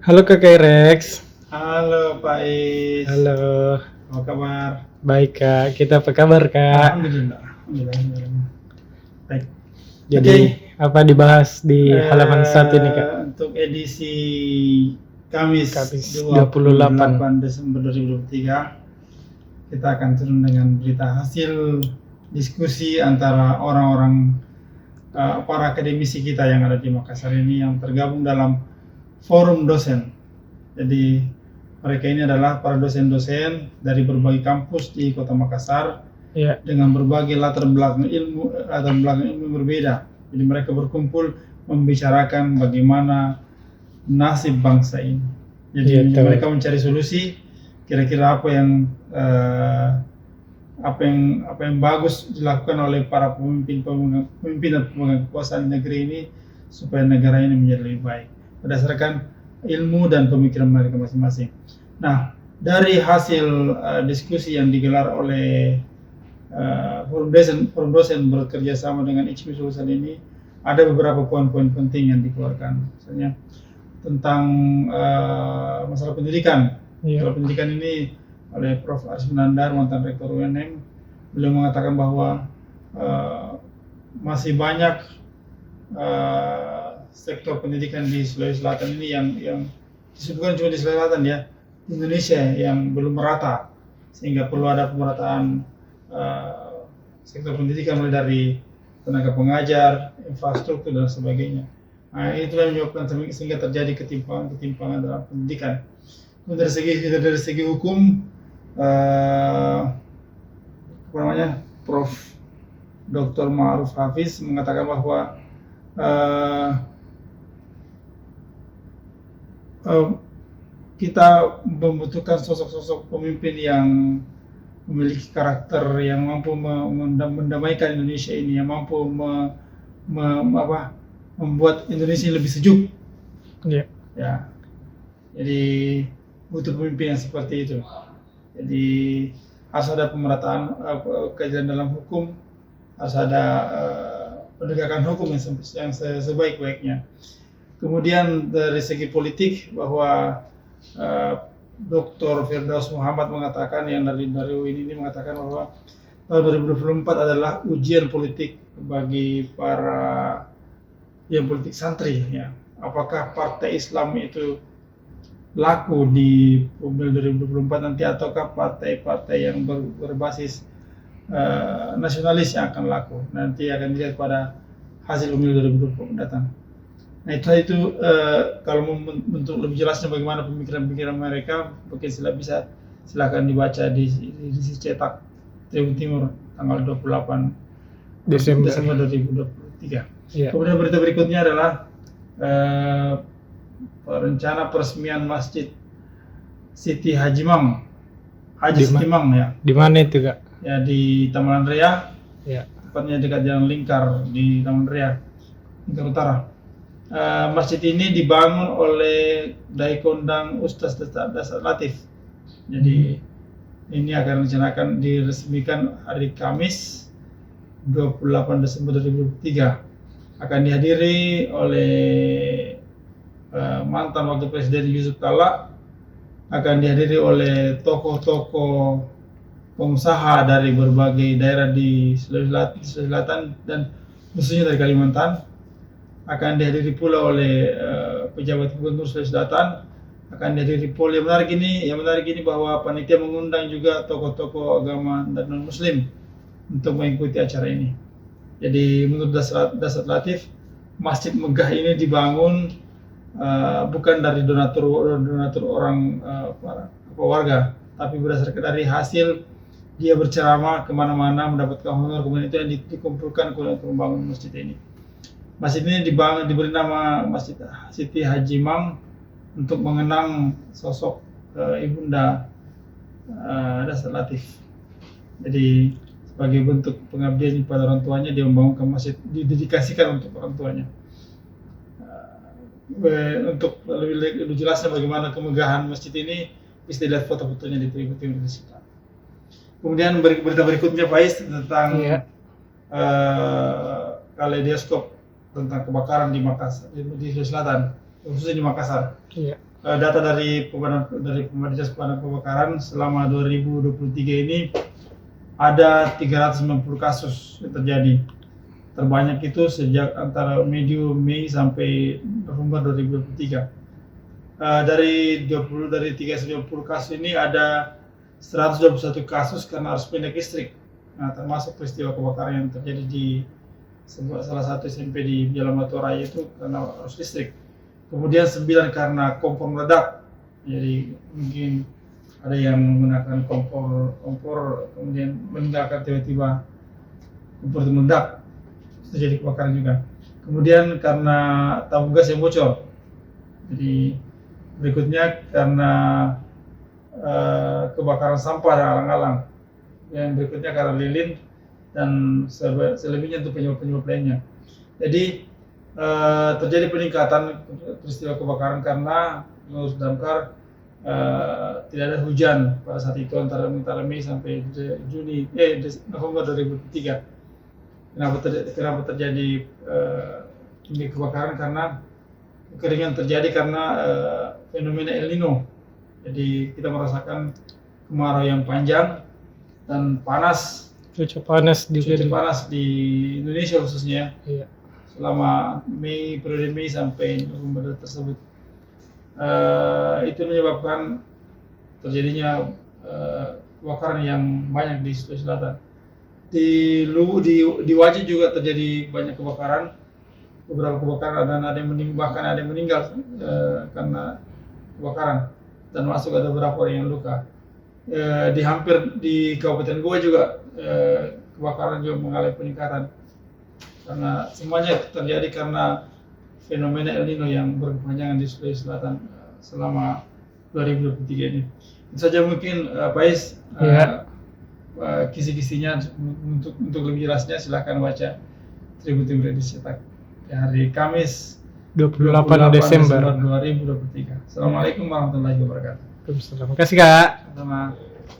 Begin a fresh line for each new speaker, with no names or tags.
Halo Kakak Rex.
Halo Pak Is,
Halo.
apa kabar?
Baik Kak, kita apa kabar Kak?
Alhamdulillah. Baik. Oke,
Jadi apa dibahas di halaman saat ini Kak?
untuk edisi Kamis
Kamis 28.
28 Desember 2023, kita akan turun dengan berita hasil diskusi antara orang-orang para akademisi kita yang ada di Makassar ini yang tergabung dalam forum dosen. Jadi mereka ini adalah para dosen-dosen dari berbagai kampus di Kota Makassar
Ya,
dengan berbagai latar belakang ilmu berbeda. Jadi mereka berkumpul membicarakan bagaimana nasib bangsa ini. Jadi
Iya, tahu.
mereka mencari solusi kira-kira apa yang bagus dilakukan oleh para pemimpin dan pemegang kekuasaan negeri ini supaya negara ini menjadi lebih baik berdasarkan ilmu dan pemikiran mereka masing-masing. Nah, dari hasil diskusi yang digelar oleh forum dosen bekerja sama dengan ICMI Sulsel ini, ada beberapa poin-poin penting yang dikeluarkan. Misalnya tentang masalah pendidikan.
Iya.
Masalah pendidikan ini oleh Prof. Aris Munandar, mantan Rektor UNM, beliau mengatakan bahwa masih banyak sektor pendidikan di Sulawesi Selatan ini yang disebutkan cuma di Sulawesi Selatan ya, Indonesia yang belum merata, sehingga perlu ada pemerataan sektor pendidikan mulai dari tenaga pengajar, infrastruktur dan sebagainya. Nah, itulah yang menyebabkan sehingga terjadi ketimpangan dalam pendidikan. Dari segi hukum, Prof. Dr. Ma'ruf Hafiz mengatakan bahwa kita membutuhkan sosok-sosok pemimpin yang memiliki karakter yang mampu mendamaikan Indonesia ini, yang mampu membuat Indonesia lebih sejuk.
Iya.
Ya, jadi butuh pemimpin yang seperti itu. Jadi harus ada pemerataan keadilan dalam hukum, harus ada penegakan hukum yang sebaik-baiknya. Kemudian dari segi politik, bahwa Dr. Firdaus Muhammad mengatakan, yang dari UIN ini mengatakan bahwa tahun 2024 adalah ujian politik bagi para yang politik santri ya. Apakah partai Islam itu laku di pemilu 2024 nanti, ataukah partai-partai yang berbasis nasionalis yang akan laku? Nanti akan dilihat pada hasil pemilu 2024 mendatang. Nah, itu kalau untuk lebih jelasnya bagaimana pemikiran-pemikiran mereka, mungkin silakan dibaca di cetak Tribun Timur tanggal 28 Desember 2023.
Iya.
Kemudian berita berikutnya adalah rencana peresmian Masjid Siti Hajimang, Siti Mang ya.
Di mana itu Kak?
Ya, di Taman Rea.
Ya.
Tepatnya dekat Jalan Lingkar di Taman Rea, Lingkar Utara. Masjid ini dibangun oleh Dai Kondang Ustaz Dasar Latif. Jadi ini akan rencanakan diresmikan hari Kamis 28 Desember 2023. Akan dihadiri oleh mantan Wakil Presiden Yusuf Kala, akan dihadiri oleh tokoh-tokoh pengusaha dari berbagai daerah di Sulawesi Selatan dan khususnya dari Kalimantan. Akan dihadiri pula oleh pejabat gubernur Sulawesi Selatan. Akan dihadiri pula, yang menarik ini bahwa panitia mengundang juga tokoh-tokoh agama dan non Muslim untuk mengikuti acara ini. Jadi menurut Dasar Latif, Masjid Megah ini dibangun bukan dari donatur orang warga, tapi berdasarkan dari hasil dia berceramah kemana-mana, mendapatkan honor, kemudian itu yang dikumpulkan untuk membangun masjid ini. Masjid ini diberi nama Masjid Siti Hajimang untuk mengenang sosok Ibunda Dasar Latif. Jadi sebagai bentuk pengabdian kepada orang tuanya, dia membangun masjid, didedikasikan untuk orang tuanya. Untuk lebih jelasnya bagaimana kemegahan masjid ini, bisa dilihat foto-fotonya di Tribun Timur. Kemudian berita berikutnya Faiz tentang kaleidoskop tentang kebakaran di Makassar, di Sulawesi Selatan. khususnya di Makassar.
Iya.
Data dari Dinas Pemadam Kebakaran selama 2023 ini ada 390 kasus yang terjadi. Terbanyak itu sejak antara medium Mei sampai November 2023. Dari 390 kasus ini ada 121 kasus karena arus pendek listrik. Nah, termasuk peristiwa kebakaran yang terjadi di salah satu SMP di Jalan Batu Raya itu karena arus listrik. Kemudian 9 karena kompor meledak. Jadi mungkin ada yang menggunakan kompor kemudian meninggalkan tiba-tiba kompor itu meledak, terjadi kebakaran juga. Kemudian karena tabung gas yang bocor. Jadi berikutnya karena kebakaran sampah dan alang-alang. Yang berikutnya karena lilin dan selebihnya untuk penyebab-penyebab lainnya. Jadi terjadi peningkatan peristiwa kebakaran karena menurut Damkar tidak ada hujan pada saat itu antara Mei sampai November 2023. Kenapa terjadi ini kebakaran? Karena kekeringan terjadi karena fenomena El Nino. Jadi kita merasakan kemarau yang panjang dan panas.
Cuaca panas juga.
Cuaca panas di Indonesia khususnya.
Iya.
Selama periode Mei sampai November tersebut, itu menyebabkan terjadinya kebakaran yang banyak di Sulawesi Selatan. Di Wajih juga terjadi banyak kebakaran, beberapa kebakaran dan ada yang meninggal karena kebakaran dan masuk ada beberapa orang yang luka. Di Kabupaten Goa juga kebakaran juga mengalami peningkatan. Karena semuanya terjadi karena fenomena El Nino yang berkepanjangan di Sulawesi Selatan selama 2023 ini. Itu saja mungkin Pais, kisi-kisinya untuk lebih jelasnya silakan baca Tribun Redis Cetak hari Kamis
28 Desember
2023. Assalamualaikum warahmatullahi wabarakatuh.
Terima kasih Kak.
Sama.